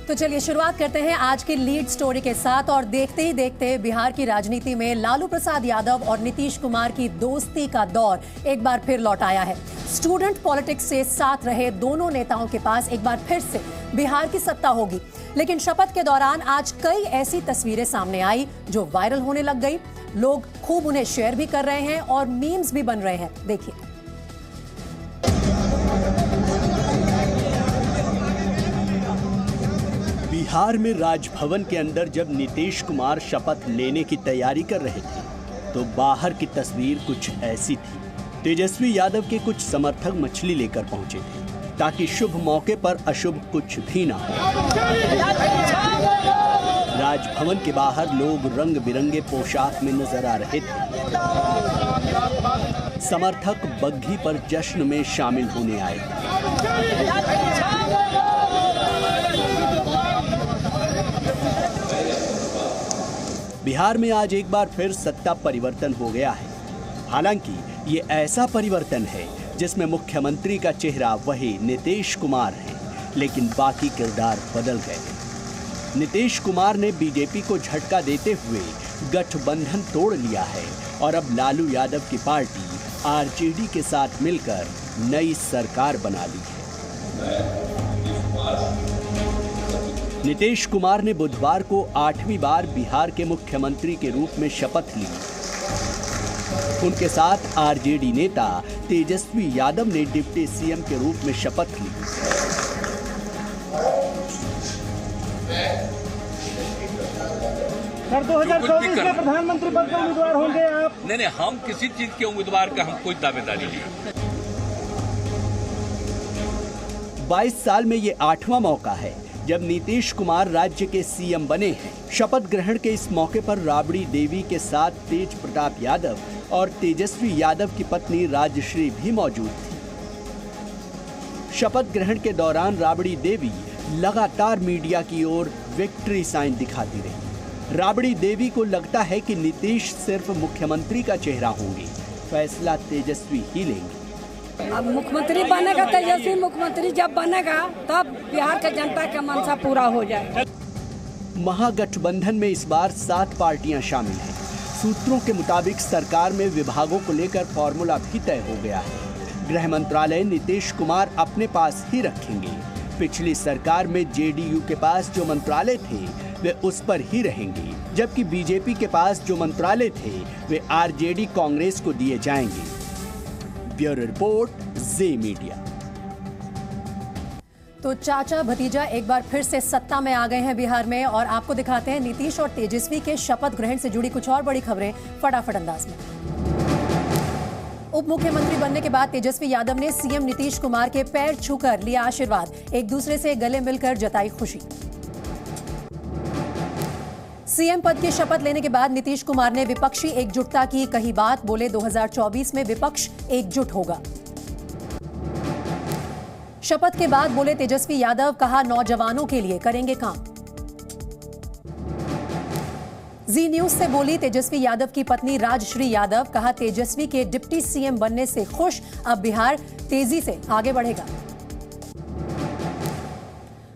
तो चलिए शुरुआत करते हैं आज की लीड स्टोरी के साथ और देखते ही देखते बिहार की राजनीति में लालू प्रसाद यादव और नीतीश कुमार की दोस्ती का दौर एक बार फिर लौट आया है। स्टूडेंट पॉलिटिक्स से साथ रहे दोनों नेताओं के पास एक बार फिर से बिहार की सत्ता होगी, लेकिन शपथ के दौरान आज कई ऐसी तस्वीरें सामने आई जो वायरल होने लग गई। लोग खूब उन्हें शेयर भी कर रहे हैं और मीम्स भी बन रहे हैं। देखिए। बिहार में राजभवन के अंदर जब नीतीश कुमार शपथ लेने की तैयारी कर रहे थे तो बाहर की तस्वीर कुछ ऐसी थी। तेजस्वी यादव के कुछ समर्थक मछली लेकर पहुंचे थे ताकि शुभ मौके पर अशुभ कुछ भी ना हो। राजभवन के बाहर लोग रंग बिरंगे पोशाक में नजर आ रहे थे। समर्थक बग्घी पर जश्न में शामिल होने आए। बिहार में आज एक बार फिर सत्ता परिवर्तन हो गया है। हालांकि ये ऐसा परिवर्तन है जिसमें मुख्यमंत्री का चेहरा वही नीतीश कुमार है, लेकिन बाकी किरदार बदल गए। नीतीश कुमार ने बीजेपी को झटका देते हुए गठबंधन तोड़ लिया है और अब लालू यादव की पार्टी आरजेडी के साथ मिलकर नई सरकार बना ली है। नीतीश कुमार ने बुधवार को 8वीं बार बिहार के मुख्यमंत्री के रूप में शपथ ली। उनके साथ आरजेडी नेता तेजस्वी यादव ने डिप्टी सीएम के रूप में शपथ ली। सर 2024 में प्रधानमंत्री पद के उम्मीदवार होंगे आप? नहीं, हम किसी चीज के उम्मीदवार का हम कोई दावेदारी नहीं। 22 साल में ये 8वां मौका है जब नीतीश कुमार राज्य के सीएम बने हैं। शपथ ग्रहण के इस मौके पर राबड़ी देवी के साथ तेज प्रताप यादव और तेजस्वी यादव की पत्नी राजश्री भी मौजूद थी। शपथ ग्रहण के दौरान राबड़ी देवी लगातार मीडिया की ओर विक्ट्री साइन दिखाती रही। राबड़ी देवी को लगता है कि नीतीश सिर्फ मुख्यमंत्री का चेहरा होंगे, फैसला तेजस्वी ही लेंगे। अब मुख्यमंत्री बनेगा, तेजस्वी मुख्यमंत्री जब बनेगा तब बिहार के जनता का मनसा पूरा हो जाए। महागठबंधन में इस बार 7 पार्टियां शामिल हैं। सूत्रों के मुताबिक सरकार में विभागों को लेकर फॉर्मूला भी तय हो गया है। गृह मंत्रालय नीतीश कुमार अपने पास ही रखेंगे। पिछली सरकार में जेडीयू के पास जो मंत्रालय थे वे उस पर ही रहेंगे, जबकि बीजेपी के पास जो मंत्रालय थे वे आरजेडी कांग्रेस को दिए जाएंगे। ब्यूरो रिपोर्ट, जी मीडिया। तो चाचा भतीजा एक बार फिर से सत्ता में आ गए हैं बिहार में और आपको दिखाते हैं नीतीश और तेजस्वी के शपथ ग्रहण से जुड़ी कुछ और बड़ी खबरें फटाफट अंदाज में। उप मुख्यमंत्री बनने के बाद तेजस्वी यादव ने सीएम नीतीश कुमार के पैर छूकर लिया आशीर्वाद। एक दूसरे से गले मिलकर जताई खुशी। सीएम पद की शपथ लेने के बाद नीतीश कुमार ने विपक्षी एकजुटता की कही बात। बोले 2024 में विपक्ष एकजुट होगा। शपथ के बाद बोले तेजस्वी यादव, कहा नौजवानों के लिए करेंगे काम। जी न्यूज से बोली तेजस्वी यादव की पत्नी राजश्री यादव, कहा तेजस्वी के डिप्टी सीएम बनने से खुश, अब बिहार तेजी से आगे बढ़ेगा।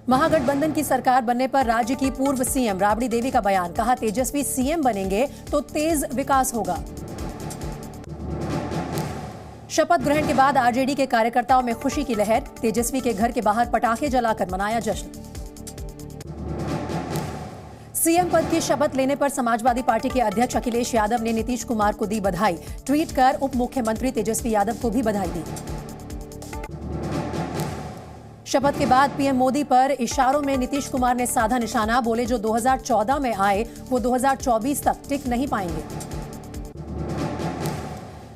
महागठबंधन की सरकार बनने पर राज्य की पूर्व सीएम राबड़ी देवी का बयान, कहा तेजस्वी सीएम बनेंगे तो तेज विकास होगा। शपथ ग्रहण के बाद आरजेडी के कार्यकर्ताओं में खुशी की लहर। तेजस्वी के घर के बाहर पटाखे जलाकर मनाया जश्न। सीएम पद की शपथ लेने पर समाजवादी पार्टी के अध्यक्ष अखिलेश यादव ने नीतीश कुमार को दी बधाई। ट्वीट कर उप मुख्यमंत्री तेजस्वी यादव को भी बधाई दी। शपथ के बाद पीएम मोदी पर इशारों में नीतीश कुमार ने साधा निशाना। बोले जो 2014 में आए वो 2024 तक टिक नहीं पाएंगे।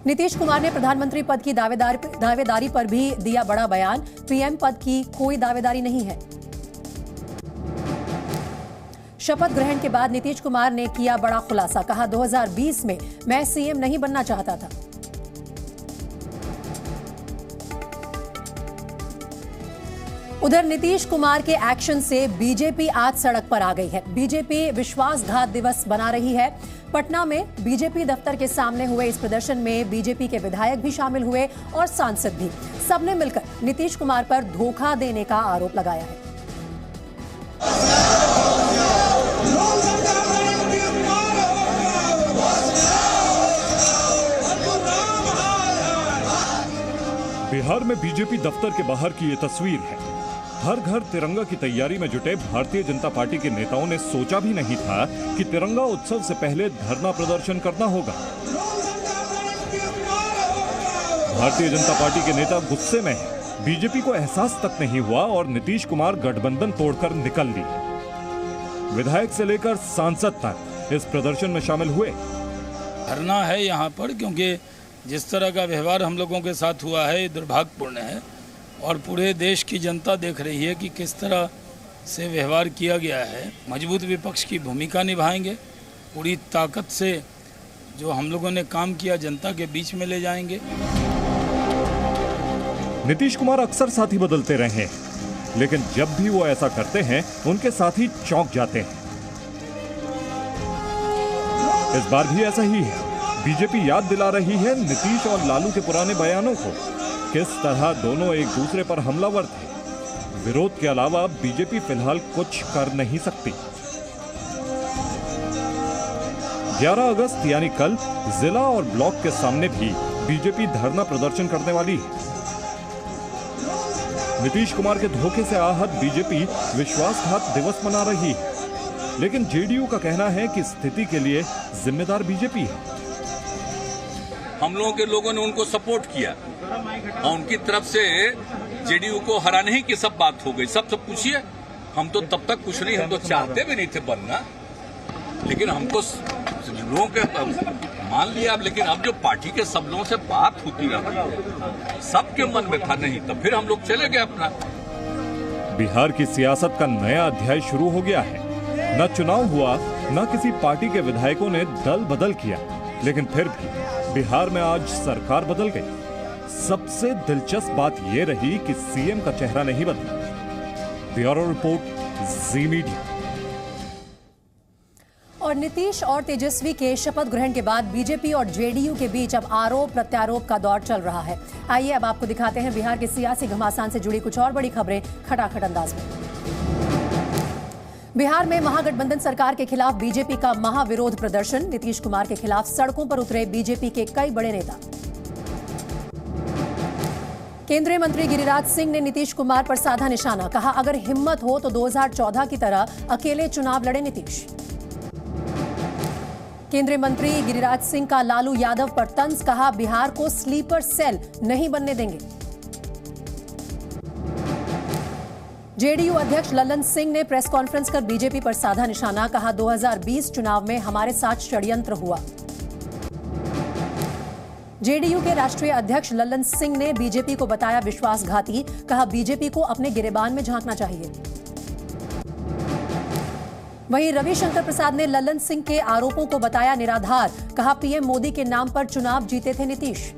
नीतीश कुमार ने प्रधानमंत्री पद की दावेदारी पर भी दिया बड़ा बयान। पीएम पद की कोई दावेदारी नहीं है। शपथ ग्रहण के बाद नीतीश कुमार ने किया बड़ा खुलासा, कहा 2020 में मैं सीएम नहीं बनना चाहता था। उधर नीतीश कुमार के एक्शन से बीजेपी आज सड़क पर आ गई है। बीजेपी विश्वासघात दिवस बना रही है। पटना में बीजेपी दफ्तर के सामने हुए इस प्रदर्शन में बीजेपी के विधायक भी शामिल हुए और सांसद भी। सबने मिलकर नीतीश कुमार पर धोखा देने का आरोप लगाया है। बिहार में बीजेपी दफ्तर के बाहर की ये तस्वीर है। हर घर तिरंगा की तैयारी में जुटे भारतीय जनता पार्टी के नेताओं ने सोचा भी नहीं था कि तिरंगा उत्सव से पहले धरना प्रदर्शन करना होगा। भारतीय जनता पार्टी के नेता गुस्से में हैं। बीजेपी को एहसास तक नहीं हुआ और नीतीश कुमार गठबंधन तोड़कर निकल लिए। विधायक से लेकर सांसद तक इस प्रदर्शन में शामिल हुए। धरना है यहाँ पर क्योंकि जिस तरह का व्यवहार हम लोगों के साथ हुआ है ये दुर्भाग्यपूर्ण है और पूरे देश की जनता देख रही है कि किस तरह से व्यवहार किया गया है। मजबूत विपक्ष की भूमिका निभाएंगे, पूरी ताकत से जो हम लोगों ने काम किया जनता के बीच में ले जाएंगे। नीतीश कुमार अक्सर साथी बदलते रहे हैं, लेकिन जब भी वो ऐसा करते हैं उनके साथी चौंक जाते हैं। इस बार भी ऐसा ही है। बीजेपी याद दिला रही है नीतीश और लालू के पुराने बयानों को, किस तरह दोनों एक दूसरे पर हमलावर थे। विरोध के अलावा बीजेपी फिलहाल कुछ कर नहीं सकती। 11 अगस्त यानी कल जिला और ब्लॉक के सामने भी बीजेपी धरना प्रदर्शन करने वाली है। नीतीश कुमार के धोखे से आहत बीजेपी विश्वासघात दिवस मना रही है, लेकिन जेडीयू का कहना है कि स्थिति के लिए जिम्मेदार बीजेपी है। हम लोगों के लोगों ने उनको सपोर्ट किया और उनकी तरफ से जेडीयू को हराने ही की सब बात हो गई। सबसे पूछिए, हम तो तब तक कुछ नहीं, हम तो चाहते भी नहीं थे बनना, लेकिन हमको लोगों के मान लिया। लेकिन अब जो पार्टी के सब लोगों से बात होती रही है, सबके मन में था नहीं, तब फिर हम लोग चले गए अपना। बिहार की सियासत का नया अध्याय शुरू हो गया है। न चुनाव हुआ, न किसी पार्टी के विधायकों ने दल बदल किया, लेकिन फिर भी बिहार में आज सरकार बदल गई। सबसे दिलचस्प बात यह रही कि सीएम का चेहरा नहीं बदला। ब्यूरो रिपोर्ट, जी मीडिया। और नीतीश और तेजस्वी के शपथ ग्रहण के बाद बीजेपी और जेडीयू के बीच अब आरोप प्रत्यारोप का दौर चल रहा है। आइए अब आपको दिखाते हैं बिहार के सियासी घमासान से जुड़ी कुछ और बड़ी खबरें खटाखट अंदाज में। बिहार में महागठबंधन सरकार के खिलाफ बीजेपी का महाविरोध प्रदर्शन। नीतीश कुमार के खिलाफ सड़कों पर उतरे बीजेपी के कई बड़े नेता। केंद्रीय मंत्री गिरिराज सिंह ने नीतीश कुमार पर साधा निशाना, कहा अगर हिम्मत हो तो 2014 की तरह अकेले चुनाव लड़े नीतीश। केंद्रीय मंत्री गिरिराज सिंह का लालू यादव पर तंज, कहा बिहार को स्लीपर सेल नहीं बनने देंगे। जेडीयू अध्यक्ष लल्लन सिंह ने प्रेस कॉन्फ्रेंस कर बीजेपी पर साधा निशाना, कहा 2020 चुनाव में हमारे साथ षड्यंत्र हुआ। जेडीयू के राष्ट्रीय अध्यक्ष लल्लन सिंह ने बीजेपी को बताया विश्वासघाती, कहा बीजेपी को अपने गिरेबान में झांकना चाहिए। वहीं रविशंकर प्रसाद ने लल्लन सिंह के आरोपों को बताया निराधार, कहा पीएम मोदी के नाम पर चुनाव जीते थे नीतीश।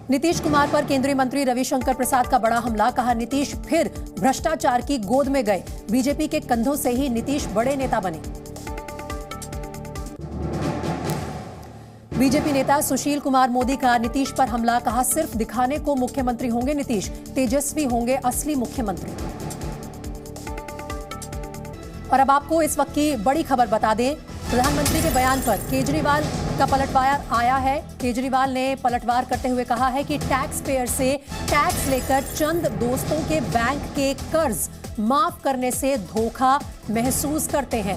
नीतीश कुमार पर केंद्रीय मंत्री रविशंकर प्रसाद का बड़ा हमला, कहा नीतीश फिर भ्रष्टाचार की गोद में गए, बीजेपी के कंधों से ही नीतीश बड़े नेता बने। बीजेपी नेता सुशील कुमार मोदी का नीतीश पर हमला, कहा सिर्फ दिखाने को मुख्यमंत्री होंगे नीतीश, तेजस्वी होंगे असली मुख्यमंत्री। और अब आपको इस वक्त की बड़ी खबर बता दें, प्रधानमंत्री के बयान पर केजरीवाल का पलटवार आया है। केजरीवाल ने पलटवार करते हुए कहा है कि टैक्स पेयर से टैक्स लेकर चंद दोस्तों के बैंक के कर्ज माफ करने से धोखा महसूस करते हैं।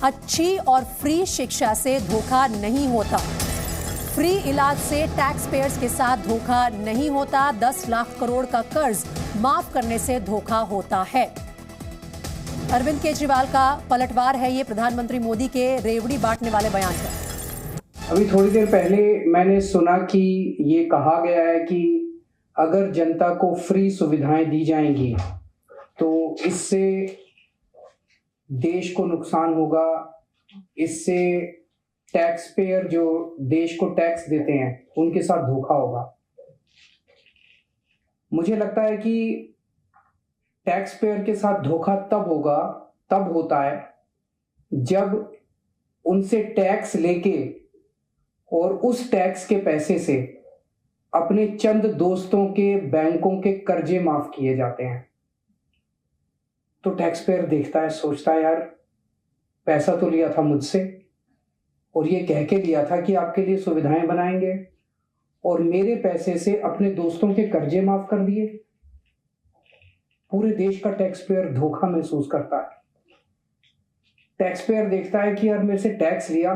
अच्छी और फ्री शिक्षा से धोखा नहीं होता, फ्री इलाज से टैक्स पेयर्स के साथ धोखा नहीं होता, 10 लाख करोड़ का कर्ज माफ करने से धोखा होता है। अरविंद केजरीवाल का पलटवार है ये प्रधानमंत्री मोदी के रेवड़ी बांटने वाले बयान पर। अभी थोड़ी देर पहले मैंने सुना कि ये कहा गया है कि अगर जनता को फ्री सुविधाएं दी जाएंगी तो इससे देश को नुकसान होगा, इससे टैक्स पेयर जो देश को टैक्स देते हैं उनके साथ धोखा होगा। मुझे लगता है कि टैक्स पेयर के साथ धोखा तब होता है जब उनसे टैक्स लेके और उस टैक्स के पैसे से अपने चंद दोस्तों के बैंकों के कर्जे माफ किए जाते हैं। तो टैक्स पेयर देखता है, सोचता है यार पैसा तो लिया था मुझसे और ये कह के लिया था कि आपके लिए सुविधाएं बनाएंगे और मेरे पैसे से अपने दोस्तों के कर्जे माफ कर दिए। पूरे देश का टैक्स पेयर धोखा महसूस करता है। टैक्स पेयर देखता है कि यार मेरे से टैक्स लिया,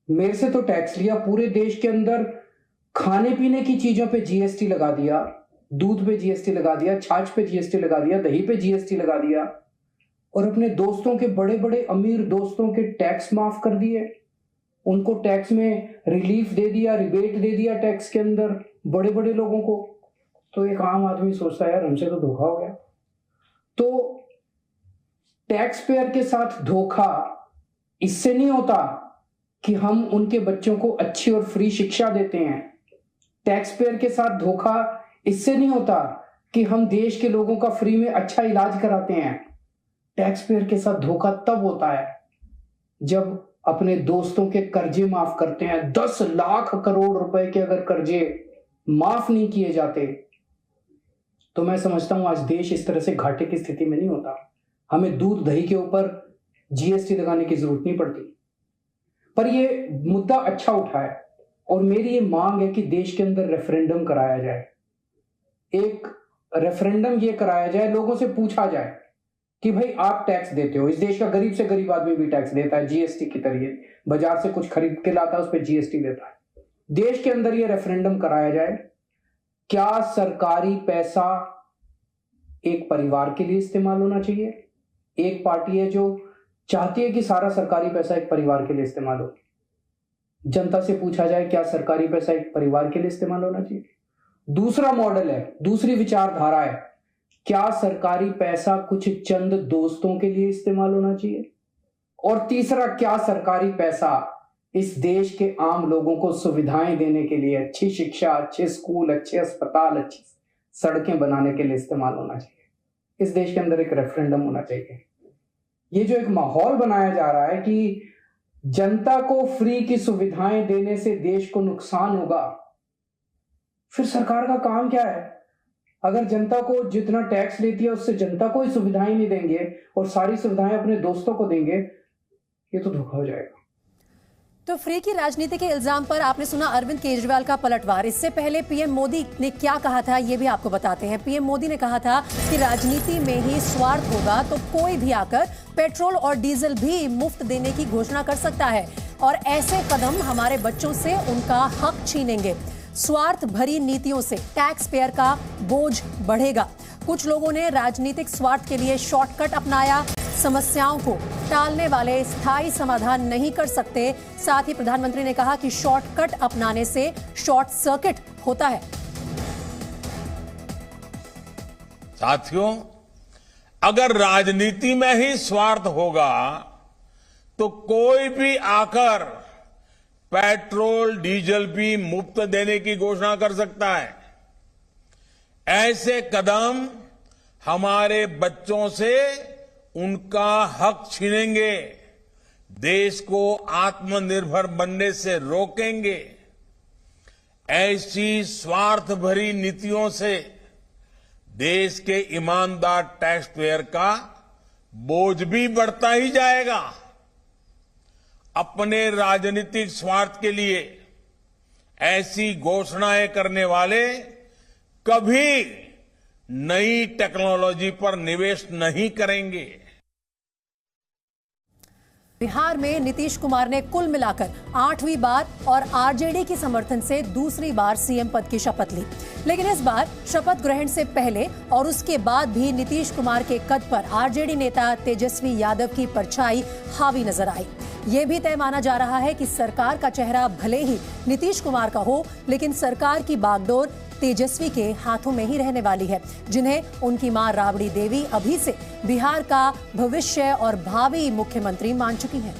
मेरे से तो टैक्स लिया, पूरे देश के अंदर खाने पीने की चीजों पे जीएसटी लगा दिया, दूध पे जीएसटी लगा दिया, छाछ पे जीएसटी लगा दिया, दही पे जीएसटी लगा दिया, और अपने दोस्तों के बड़े बड़े अमीर दोस्तों के टैक्स माफ कर दिए, उनको टैक्स में रिलीफ दे दिया, रिबेट दे दिया टैक्स के अंदर बड़े बड़े लोगों को। तो एक आम आदमी सोचता है यार हमसे तो धोखा हो गया। तो टैक्स पेयर के साथ धोखा इससे नहीं होता कि हम उनके बच्चों को अच्छी और फ्री शिक्षा देते हैं। टैक्स पेयर के साथ धोखा इससे नहीं होता कि हम देश के लोगों का फ्री में अच्छा इलाज कराते हैं। टैक्स पेयर के साथ धोखा तब होता है जब अपने दोस्तों के कर्जे माफ करते हैं। 10 लाख करोड़ रुपए के अगर कर्जे माफ नहीं किए जाते तो मैं समझता हूं आज देश इस तरह से घाटे की स्थिति में नहीं होता। हमें दूध दही के ऊपर जीएसटी लगाने की जरूरत नहीं पड़ती। पर यह मुद्दा अच्छा उठा है और मेरी ये मांग है कि देश के अंदर रेफरेंडम कराया जाए। एक रेफरेंडम ये कराया जाए, लोगों से पूछा जाए कि भाई आप टैक्स देते हो, इस देश का गरीब से गरीब आदमी भी टैक्स देता है जीएसटी के जरिए, बाजार से कुछ खरीद के लाता है उस पर जीएसटी देता है। देश के अंदर ये रेफरेंडम कराया जाए, क्या सरकारी पैसा एक परिवार के लिए इस्तेमाल होना चाहिए? एक पार्टी है जो चाहती है कि सारा सरकारी पैसा एक परिवार के लिए इस्तेमाल हो। जनता से पूछा जाए क्या सरकारी पैसा एक परिवार के लिए इस्तेमाल होना चाहिए? दूसरा मॉडल है, दूसरी विचारधारा है, क्या सरकारी पैसा कुछ चंद दोस्तों के लिए इस्तेमाल होना चाहिए? और तीसरा, क्या सरकारी पैसा इस देश के आम लोगों को सुविधाएं देने के लिए, अच्छी शिक्षा, अच्छे स्कूल, अच्छे अस्पताल, अच्छी सड़कें बनाने के लिए इस्तेमाल होना चाहिए? इस देश के अंदर एक रेफरेंडम होना चाहिए। ये जो एक माहौल बनाया जा रहा है कि जनता को फ्री की सुविधाएं देने से देश को नुकसान होगा, फिर सरकार का काम क्या है? अगर जनता को जितना टैक्स लेती है उससे जनता को ही सुविधाएं नहीं देंगे और सारी सुविधाएं अपने दोस्तों को देंगे, ये तो धोखा हो जाएगा। तो फ्री की राजनीति के इल्जाम पर आपने सुना अरविंद केजरीवाल का पलटवार। इससे पहले पीएम मोदी ने क्या कहा था ये भी आपको बताते हैं। पीएम मोदी ने कहा था कि राजनीति में ही स्वार्थ होगा तो कोई भी आकर पेट्रोल और डीजल भी मुफ्त देने की घोषणा कर सकता है और ऐसे कदम हमारे बच्चों से उनका हक छीनेंगे। स्वार्थ भरी नीतियों से टैक्स पेयर का बोझ बढ़ेगा। कुछ लोगों ने राजनीतिक स्वार्थ के लिए शॉर्टकट अपनाया। समस्याओं को टालने वाले स्थायी समाधान नहीं कर सकते। साथ ही प्रधानमंत्री ने कहा कि शॉर्टकट अपनाने से शॉर्ट सर्किट होता है। साथियों, अगर राजनीति में ही स्वार्थ होगा तो कोई भी आकर पेट्रोल डीजल भी मुफ्त देने की घोषणा कर सकता है। ऐसे कदम हमारे बच्चों से उनका हक छीनेंगे, देश को आत्मनिर्भर बनने से रोकेंगे। ऐसी स्वार्थ भरी नीतियों से देश के ईमानदार टैक्स पेयर का बोझ भी बढ़ता ही जाएगा। अपने राजनीतिक स्वार्थ के लिए ऐसी घोषणाएं करने वाले कभी नई टेक्नोलॉजी पर निवेश नहीं करेंगे। बिहार में नीतीश कुमार ने कुल मिलाकर 8वीं बार और आरजेडी के समर्थन से दूसरी बार सीएम पद की शपथ ली। लेकिन इस बार शपथ ग्रहण से पहले और उसके बाद भी नीतीश कुमार के कद पर आरजेडी नेता तेजस्वी यादव की परछाई हावी नजर आई। ये भी तय माना जा रहा है कि सरकार का चेहरा भले ही नीतीश कुमार का हो, लेकिन सरकार की बागडोर तेजस्वी के हाथों में ही रहने वाली है, जिन्हें उनकी मां राबड़ी देवी अभी से बिहार का भविष्य और भावी मुख्यमंत्री मान चुकी हैं।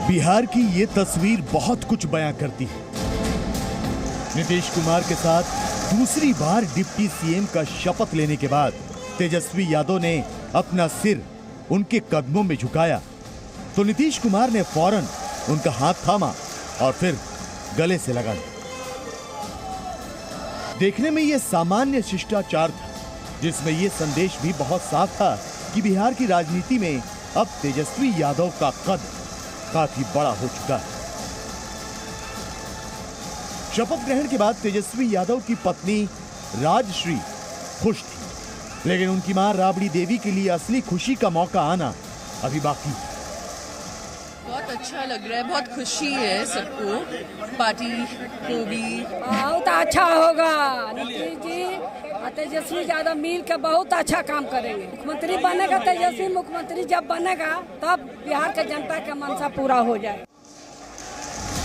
बिहार की ये तस्वीर बहुत कुछ बयां करती है। नीतीश कुमार के साथ दूसरी बार डिप्टी सीएम का शपथ लेने के बाद तेजस्वी यादव ने अपना सिर उनके कदमों में झुकाया तो नीतीश कुमार ने फौरन उनका हाथ थामा और फिर गले से लगा लिया। देखने में यह सामान्य शिष्टाचार था, जिसमें यह संदेश भी बहुत साफ था कि बिहार की राजनीति में अब तेजस्वी यादव का कद काफी बड़ा हो चुका है। शपथ ग्रहण के बाद तेजस्वी यादव की पत्नी राजश्री खुश थी, लेकिन उनकी मां राबड़ी देवी के लिए असली खुशी का मौका आना अभी बाकी है। बहुत अच्छा लग रहा है, बहुत खुशी है सबको, पार्टी को भी। बहुत अच्छा होगा, नीतीश जी और तेजस्वी यादव मिल के बहुत अच्छा काम करेंगे। मुख्यमंत्री बनेगा तेजस्वी, मुख्यमंत्री जब बनेगा तब बिहार के जनता का मनसा पूरा हो जाए।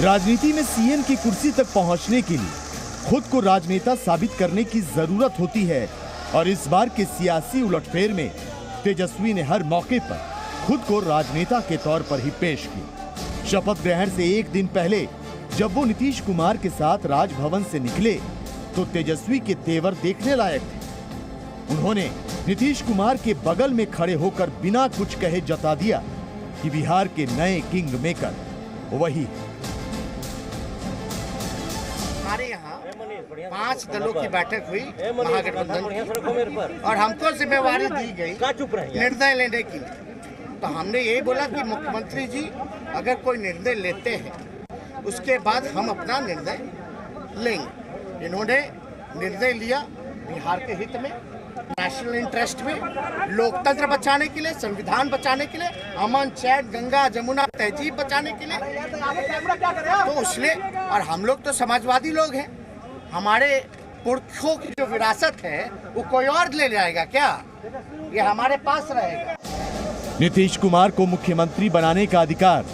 राजनीति में सीएम की कुर्सी तक पहुंचने के लिए खुद को राजनेता साबित करने की जरूरत होती है और इस बार के सियासी उलटफेर में तेजस्वी ने हर मौके पर खुद को राजनेता के तौर पर ही पेश किया। शपथ ग्रहण से एक दिन पहले जब वो नीतीश कुमार के साथ राजभवन से निकले तो तेजस्वी के तेवर देखने लायक थे। उन्होंने नीतीश कुमार के बगल में खड़े होकर बिना कुछ कहे जता दिया कि बिहार के नए किंग मेकर वही है। हमारे यहाँ 5 दलों की बैठक हुई महागठबंधन की और हमको जिम्मेवारी दी गई निर्णय लेने की। तो हमने यही बोला कि मुख्यमंत्री जी अगर कोई निर्णय लेते हैं उसके बाद हम अपना निर्णय लेंगे। इन्होंने निर्णय लिया बिहार के हित में, नेशनल इंटरेस्ट में, लोकतंत्र बचाने के लिए, संविधान बचाने के लिए, अमन चैन गंगा जमुना तहजीब बचाने के लिए। तो इसलिए, और हम लोग तो समाजवादी लोग हैं, हमारे पुरखों की जो विरासत है वो कोई और ले जाएगा क्या? ये हमारे पास रहेगा। नीतीश कुमार को मुख्यमंत्री बनाने का अधिकार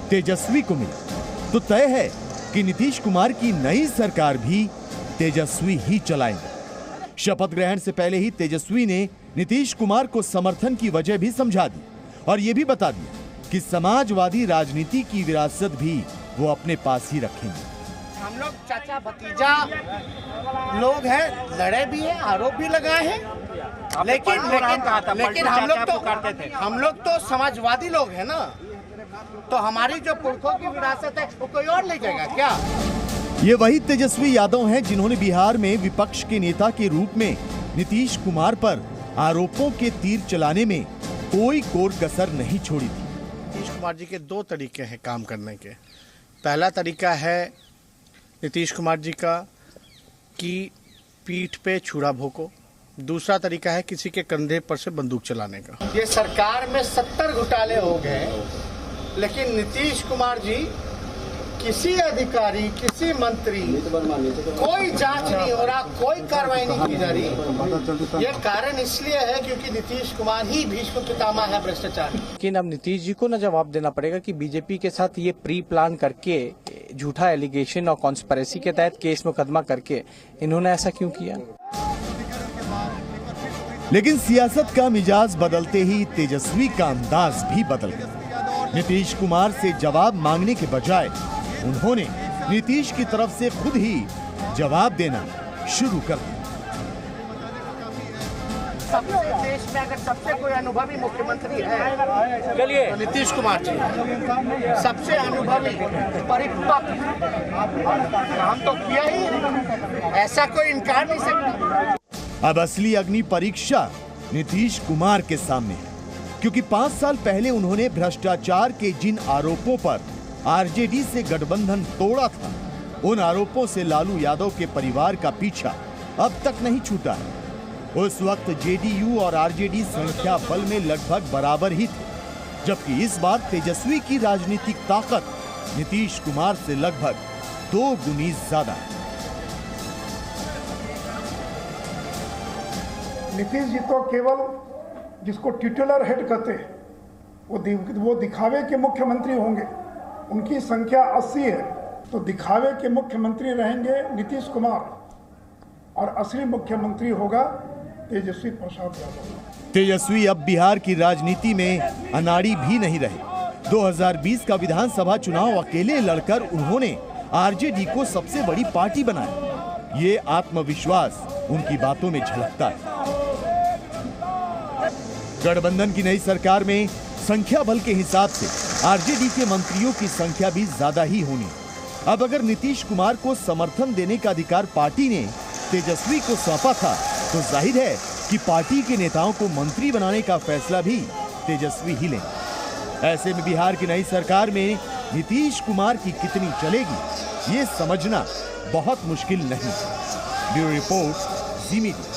तेजस्वी को मिला तो तय है कि नीतीश कुमार की नई सरकार भी तेजस्वी ही चलाएंगे। शपथ ग्रहण से पहले ही तेजस्वी ने नीतीश कुमार को समर्थन की वजह भी समझा दी और ये भी बता दिया कि समाजवादी राजनीति की विरासत भी वो अपने पास ही रखेंगे। हम लोग चाचा भतीजा लोग हैं, लड़े भी हैं, आरोप भी लगाए हैं, लेकिन हम लोग तो समाजवादी लोग हैं ना, तो हमारी जो पुरखों की विरासत है वो कोई और ले जाएगा क्या? ये वही तेजस्वी यादव हैं जिन्होंने बिहार में विपक्ष के नेता के रूप में नीतीश कुमार पर आरोपों के तीर चलाने में कोई कोर कसर नहीं छोड़ी थी। नीतीश कुमार जी के 2 तरीके हैं काम करने के। पहला तरीका है नीतीश कुमार जी का कि पीठ पे छुरा भोंको, दूसरा तरीका है किसी के कंधे पर से बंदूक चलाने का। ये सरकार में 70 घोटाले हो गए, लेकिन नीतीश कुमार जी किसी अधिकारी, किसी मंत्री, कोई जांच नहीं हो रहा, कोई कार्रवाई नहीं की जा रही। ये कारण इसलिए है क्योंकि नीतीश कुमार ही भीष्म पितामह है भ्रष्टाचार। लेकिन अब नीतीश जी को ना जवाब देना पड़ेगा कि बीजेपी के साथ ये प्री प्लान करके झूठा एलिगेशन और कॉन्स्पिरेसी के तहत केस मुकदमा करके इन्होंने ऐसा क्यों किया। लेकिन सियासत का मिजाज बदलते ही तेजस्वी का अंदाज भी बदल गया। नीतीश कुमार से जवाब मांगने के बजाय उन्होंने नीतीश की तरफ से खुद ही जवाब देना शुरू कर दिया। देश में अगर सबसे कोई अनुभवी मुख्यमंत्री है तो नीतीश कुमार जी, सबसे अनुभवी, परिपक्व, काम तो किया ही, ऐसा कोई इनकार नहीं सकता। अब असली अग्नि परीक्षा नीतीश कुमार के सामने है, क्योंकि 5 साल पहले उन्होंने भ्रष्टाचार के जिन आरोपों पर आरजेडी से गठबंधन तोड़ा था, उन आरोपों से लालू यादव के परिवार का पीछा अब तक नहीं छूटा है। उस वक्त जेडीयू और आरजेडी संख्या बल में लगभग बराबर ही थे, जबकि इस बार तेजस्वी की राजनीतिक ताकत नीतीश कुमार से लगभग 2 गुनी ज्यादा है। नीतीश जी तो केवल जिसको टिटुलर हेड कहते हैं वो दिखावे के मुख्यमंत्री होंगे। उनकी संख्या 80 है, तो दिखावे के मुख्यमंत्री रहेंगे नीतीश कुमार और असली मुख्यमंत्री होगा तेजस्वी प्रसाद यादव। तेजस्वी अब बिहार की राजनीति में अनाड़ी भी नहीं रहे। 2020 का विधानसभा चुनाव अकेले लड़कर उन्होंने आरजेडी को सबसे बड़ी पार्टी बनाया। ये आत्मविश्वास उनकी बातों में झलकता है। गठबंधन की नई सरकार में संख्या बल के हिसाब से आरजेडी के मंत्रियों की संख्या भी ज्यादा ही होनी। अब अगर नीतीश कुमार को समर्थन देने का अधिकार पार्टी ने तेजस्वी को सौंपा था, तो जाहिर है कि पार्टी के नेताओं को मंत्री बनाने का फैसला भी तेजस्वी ही लेंगे। ऐसे में बिहार की नई सरकार में नीतीश कुमार की कितनी चलेगी, ये समझना बहुत मुश्किल नहीं। ब्यूरो रिपोर्ट, जी मीडिया।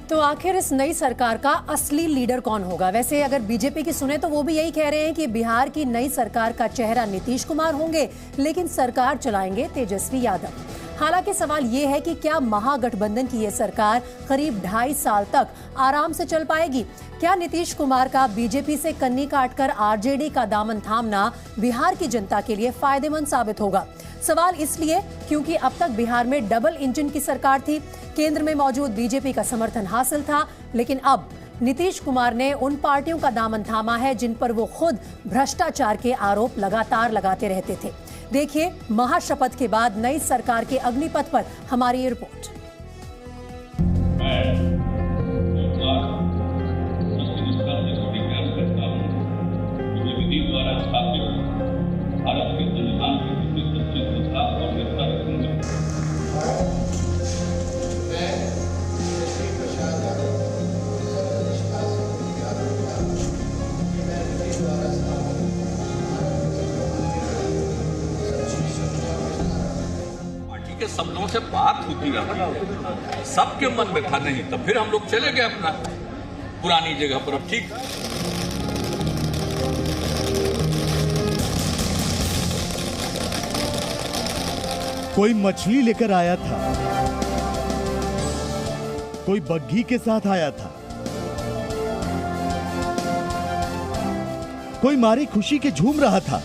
तो आखिर इस नई सरकार का असली लीडर कौन होगा? वैसे अगर बीजेपी की सुने तो वो भी यही कह रहे हैं कि बिहार की नई सरकार का चेहरा नीतीश कुमार होंगे, लेकिन सरकार चलाएंगे तेजस्वी यादव। हालांकि सवाल ये है कि क्या महागठबंधन की ये सरकार करीब 2.5 साल तक आराम से चल पाएगी? क्या नीतीश कुमार का बीजेपी से कन्नी काटकर आरजेडी का दामन थामना बिहार की जनता के लिए फायदेमंद साबित होगा? सवाल इसलिए क्योंकि अब तक बिहार में डबल इंजन की सरकार थी, केंद्र में मौजूद बीजेपी का समर्थन हासिल था, लेकिन अब नीतीश कुमार ने उन पार्टियों का दामन थामा है जिन पर वो खुद भ्रष्टाचार के आरोप लगातार लगाते रहते थे। देखिए महाशपथ के बाद नई सरकार के अग्निपथ पर हमारी ये रिपोर्ट। के सपनों से बात होती रही, सबके मन में था नहीं, तो फिर हम लोग चले गए अपना पुरानी जगह पर। अब ठीक कोई मछली लेकर आया था, कोई बग्घी के साथ आया था, कोई मारी खुशी के झूम रहा था,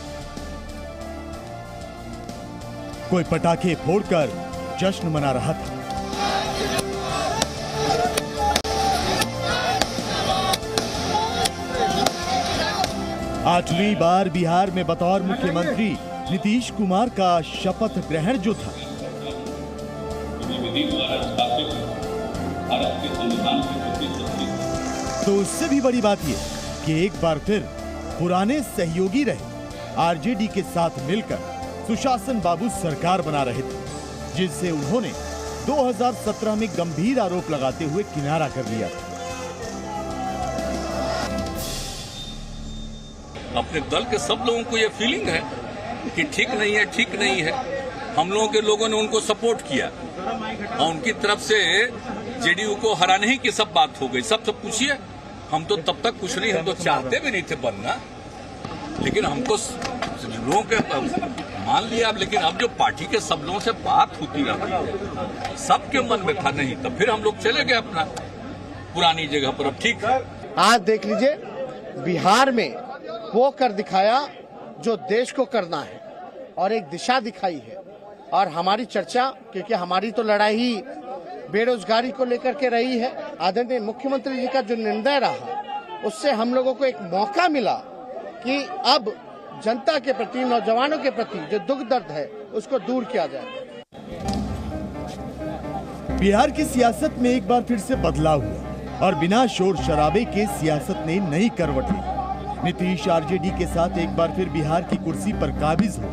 कोई पटाखे फोड़कर जश्न मना रहा था। आठवीं बार बिहार में बतौर मुख्यमंत्री नीतीश कुमार का शपथ ग्रहण जो था, तो उससे भी बड़ी बात यह कि एक बार फिर पुराने सहयोगी रहे आरजेडी के साथ मिलकर सुशासन बाबू सरकार बना रहे थे, जिससे उन्होंने 2017 में गंभीर आरोप लगाते हुए किनारा कर लिया था। अपने दल के सब लोगों को ये फीलिंग है कि ठीक नहीं है, ठीक नहीं है। हम लोगों के लोगों ने उनको सपोर्ट किया और उनकी तरफ से जेडीयू को हराने ही की सब बात हो गई। सबसे पूछिए, हम तो तब तक कुछ नहीं, हम तो चाहते भी नहीं थे बनना, लेकिन हमको लोगों के मान लिया। लेकिन अब जो पार्टी के सब लोगों से बात होती रही, सबके मन में था नहीं, तो फिर हम लोग चले गए अपना पुरानी जगह पर। अब ठीक आज देख लीजिए, बिहार में वो कर दिखाया जो देश को करना है और एक दिशा दिखाई है। और हमारी चर्चा, क्योंकि हमारी तो लड़ाई बेरोजगारी को लेकर के रही है, आदरणीय मुख्यमंत्री जी का जो निर्णय रहा, उससे हम लोगों को एक मौका मिला कि अब जनता के प्रति, नौजवानों के प्रति जो दुख दर्द है उसको दूर किया जाए। बिहार की सियासत में एक बार फिर से बदलाव हुआ और बिना शोर शराबे के सियासत ने नई करवट ली। नीतीश आरजेडी के साथ एक बार फिर बिहार की कुर्सी पर काबिज हो,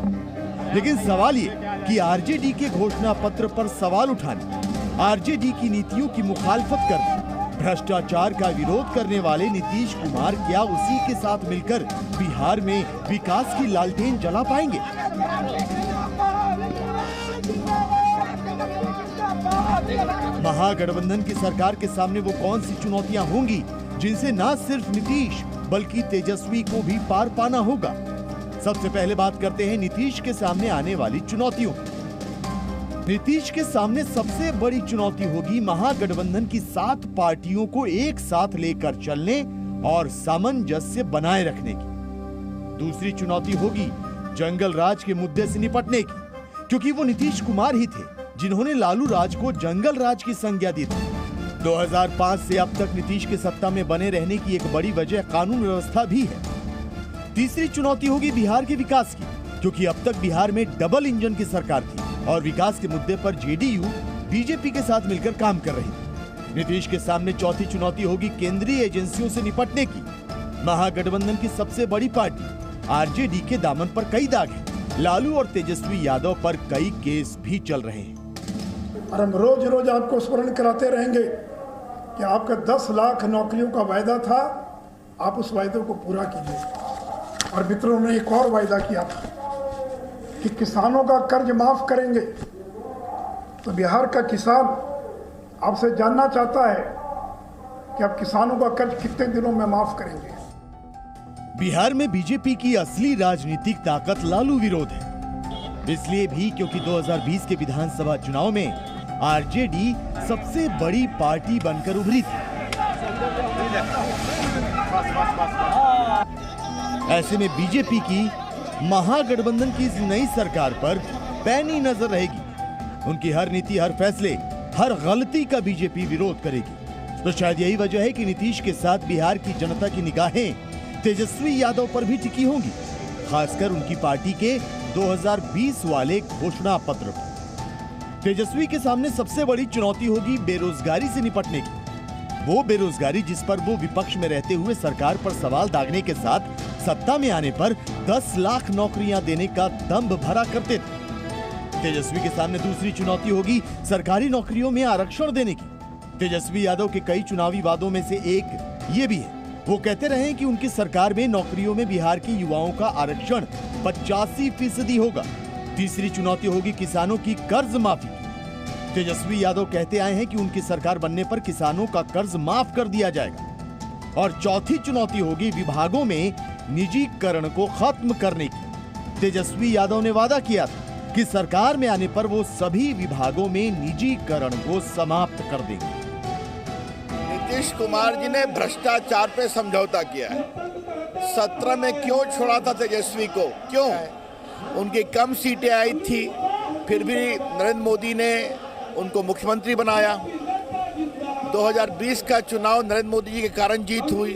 लेकिन सवाल ये कि आरजेडी के घोषणा पत्र पर सवाल उठाने, आरजेडी की नीतियों की मुखालफत करने, भ्रष्टाचार का विरोध करने वाले नीतीश कुमार क्या उसी के साथ मिलकर बिहार में विकास की लालटेन जला पाएंगे? महागठबंधन की सरकार के सामने वो कौन सी चुनौतियां होंगी जिनसे न सिर्फ नीतीश बल्कि तेजस्वी को भी पार पाना होगा? सबसे पहले बात करते हैं नीतीश के सामने आने वाली चुनौतियों। नीतीश के सामने सबसे बड़ी चुनौती होगी महागठबंधन की 7 पार्टियों को एक साथ लेकर चलने और सामंजस्य बनाए रखने की। दूसरी चुनौती होगी जंगल राज के मुद्दे से निपटने की, क्योंकि वो नीतीश कुमार ही थे जिन्होंने लालू राज को जंगल राज की संज्ञा दी थी। 2005 से अब तक नीतीश के सत्ता में बने रहने की एक बड़ी वजह कानून व्यवस्था भी है। तीसरी चुनौती होगी बिहार के विकास की, क्योंकि अब तक बिहार में डबल इंजन की सरकार थी और विकास के मुद्दे पर जेडीयू बीजेपी के साथ मिलकर काम कर रही थी। नीतीश के सामने चौथी चुनौती होगी केंद्रीय एजेंसियों से निपटने की। महागठबंधन की सबसे बड़ी पार्टी आरजेडी के दामन पर कई दाग हैं। लालू और तेजस्वी यादव पर कई केस भी चल रहे हैं। और हम रोज रोज आपको स्मरण कराते रहेंगे कि आपका 10 लाख नौकरियों का वायदा था, आप उस वायदे को पूरा कीजिए। और मित्रों ने एक और वायदा किया था कि किसानों का कर्ज माफ करेंगे। तो बिहार का किसान आपसे जानना चाहता है कि आप किसानों का कर्ज कितने दिनों में माफ करेंगे। बिहार में बीजेपी की असली राजनीतिक ताकत लालू विरोध है, इसलिए भी क्योंकि 2020 के विधानसभा चुनाव में आरजेडी सबसे बड़ी पार्टी बनकर उभरी थी। ऐसे में बीजेपी की महागठबंधन की इस नई सरकार पर पैनी नजर रहेगी। उनकी हर नीति, हर फैसले, हर गलती का बीजेपी विरोध करेगी। तो शायद यही वजह है कि नीतीश के साथ बिहार की जनता की निगाहें तेजस्वी यादव पर भी टिकी होंगी, खासकर उनकी पार्टी के 2020 वाले घोषणा पत्र पर। तेजस्वी के सामने सबसे बड़ी चुनौती होगी बेरोजगारी से निपटने की। वो बेरोजगारी जिस पर वो विपक्ष में रहते हुए सरकार पर सवाल दागने के साथ सत्ता में आने पर 10 लाख नौकरियां देने का दंभ भरा करते थे। तेजस्वी के सामने दूसरी चुनौती होगी सरकारी नौकरियों में आरक्षण देने की। तेजस्वी यादव के कई चुनावी वादों में से एक ये भी है। वो कहते रहे कि उनकी सरकार में नौकरियों में बिहार के युवाओं का आरक्षण 85% होगा। तीसरी चुनौती होगी किसानों की कर्ज माफी। तेजस्वी यादव कहते आए हैं कि उनकी सरकार बनने पर किसानों का कर्ज माफ कर दिया जाएगा। और चौथी चुनौती होगी विभागों में निजीकरण को खत्म करने की। तेजस्वी यादव ने वादा किया था कि सरकार में आने पर वो सभी विभागों में निजीकरण को समाप्त कर देंगे। नीतीश कुमार जी ने भ्रष्टाचार पे समझौता किया है। 17 में क्यों छोड़ा था तेजस्वी को? क्यों? उनकी कम सीटें आई थी, फिर भी नरेंद्र मोदी ने उनको मुख्यमंत्री बनाया। 2020 का चुनाव नरेंद्र मोदी जी के कारण जीत हुई।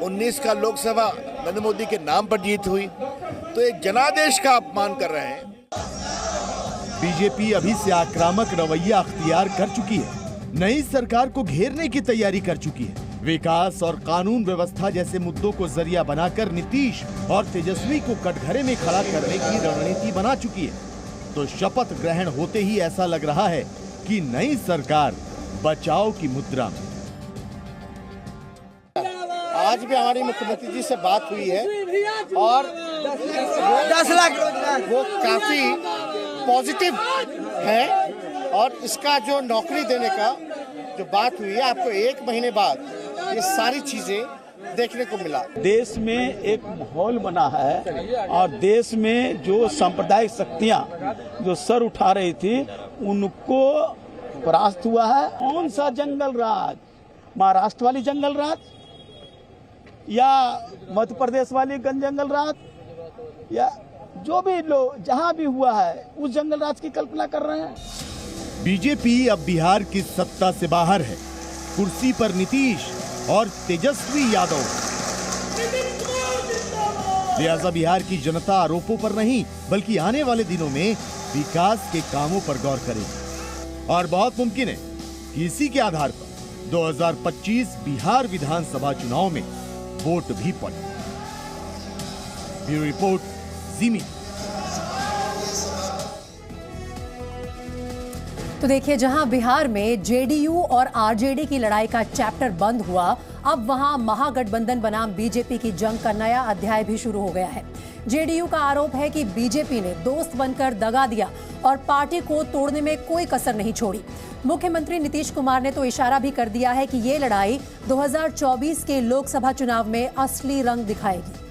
19 का लोकसभा नरेंद्र मोदी के नाम पर जीत हुई। तो एक जनादेश का अपमान कर रहे हैं। बीजेपी अभी से आक्रामक रवैया अख्तियार कर चुकी है। नई सरकार को घेरने की तैयारी कर चुकी है। विकास और कानून व्यवस्था जैसे मुद्दों को जरिया बनाकर नीतीश और तेजस्वी को कटघरे में खड़ा करने की रणनीति बना चुकी है। तो शपथ ग्रहण होते ही ऐसा लग रहा है कि नई सरकार बचाव की मुद्रा में। आज भी हमारी मुख्यमंत्री जी से बात हुई है और 10 लाख वो काफी पॉजिटिव है। और इसका जो नौकरी देने का जो बात हुई है, आपको 1 महीने बाद ये सारी चीजें देखने को मिला। देश में एक माहौल बना है और देश में जो सांप्रदायिक शक्तियां जो सर उठा रही थी उनको परास्त हुआ है। कौन सा जंगल राज, महाराष्ट्र वाली जंगल राज या मध्य प्रदेश वाली जंगल राज, या जो भी लोग जहां भी हुआ है उस जंगल राज की कल्पना कर रहे हैं। बीजेपी अब बिहार की सत्ता से बाहर है। कुर्सी पर नीतीश और तेजस्वी यादव। लिहाजा बिहार की जनता आरोपों पर नहीं बल्कि आने वाले दिनों में विकास के कामों पर गौर करेगी। और बहुत मुमकिन है कि इसी के आधार पर 2025 बिहार विधानसभा चुनाव में वोट भी पड़े। ब्यूरो रिपोर्ट, जी मीडिया। तो देखिए, जहां बिहार में जेडीयू और आरजेडी की लड़ाई का चैप्टर बंद हुआ, अब वहां महागठबंधन बनाम बीजेपी की जंग का नया अध्याय भी शुरू हो गया है। जेडीयू का आरोप है कि बीजेपी ने दोस्त बनकर दगा दिया और पार्टी को तोड़ने में कोई कसर नहीं छोड़ी। मुख्यमंत्री नीतीश कुमार ने तो इशारा भी कर दिया है कि ये लड़ाई 2024 के लोकसभा चुनाव में असली रंग दिखाएगी।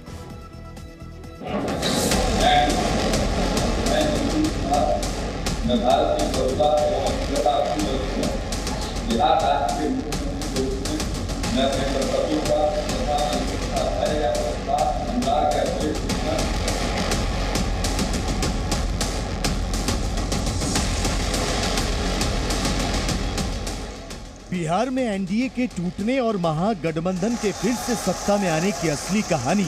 बिहार में एनडीए के टूटने और महागठबंधन के फिर से सत्ता में आने की असली कहानी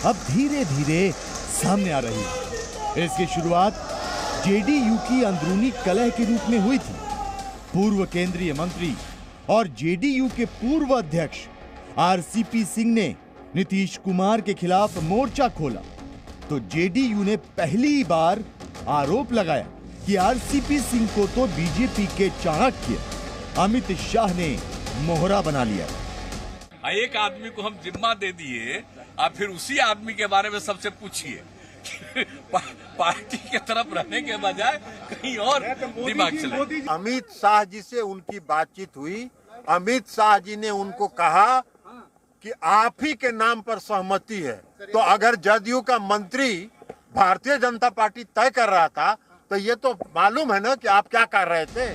अब धीरे धीरे सामने आ रही है। इसकी शुरुआत जेडीयू की अंदरूनी कलह के रूप में हुई थी। पूर्व केंद्रीय मंत्री और जेडीयू के पूर्व अध्यक्ष आरसीपी सिंह ने नीतीश कुमार के खिलाफ मोर्चा खोला तो जेडीयू ने पहली बार आरोप लगाया कि आरसीपी सिंह को तो बीजेपी के चाणक्य अमित शाह ने मोहरा बना लिया। एक आदमी को हम जिम्मा दे दिए, आप फिर उसी आदमी के बारे में सबसे पूछिए। पार्टी के तरफ रहने के बजाय कहीं और दिमाग चले। अमित शाह जी से उनकी बातचीत हुई, अमित शाह जी ने उनको कहा कि आप ही के नाम पर सहमति है, तो अगर जदयू का मंत्री भारतीय जनता पार्टी तय कर रहा था तो ये तो मालूम है ना कि आप क्या कर रहे थे।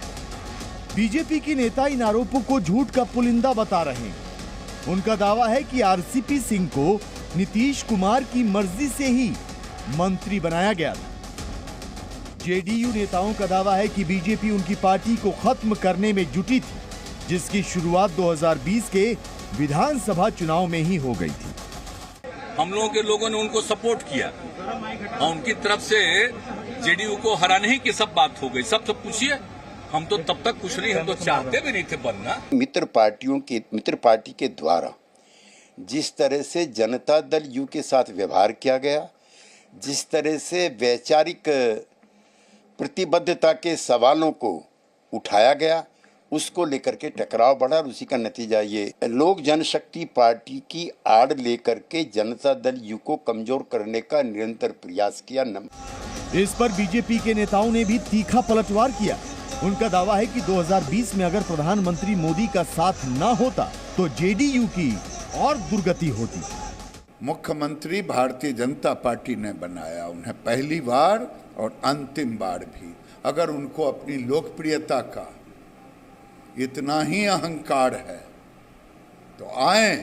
बीजेपी की नेता इन आरोपों को झूठ का पुलिंदा बता रहे हैं। उनका दावा है कि आरसीपी सिंह को नीतीश कुमार की मर्जी से ही मंत्री बनाया गया था। जेडीयू नेताओं का दावा है कि बीजेपी उनकी पार्टी को खत्म करने में जुटी थी, जिसकी शुरुआत 2020 के विधानसभा चुनाव में ही हो गई थी। हम लोगों के लोगों ने उनको सपोर्ट किया और उनकी तरफ से जेडीयू को हराने ही की सब बात हो गई। सबसे पूछिए, हम तो तब तक कुछ नहीं, हम तो चाहते भी नहीं थे बनना। मित्र पार्टी के द्वारा जिस तरह से जनता दल यू के साथ व्यवहार किया गया, जिस तरह से वैचारिक प्रतिबद्धता के सवालों को उठाया गया, उसको लेकर के टकराव बढ़ा और उसी का नतीजा ये लोक जनशक्ति पार्टी की आड़ लेकर के जनता दल यू को कमजोर करने का निरंतर प्रयास किया। इस पर बीजेपी के नेताओं ने भी तीखा पलटवार किया। उनका दावा है कि 2020 में अगर प्रधानमंत्री मोदी का साथ न होता तो जेडीयू की और दुर्गति होती। मुख्यमंत्री भारतीय जनता पार्टी ने बनाया, उन्हें पहली बार और अंतिम बार भी। अगर उनको अपनी लोकप्रियता का इतना ही अहंकार है तो आए।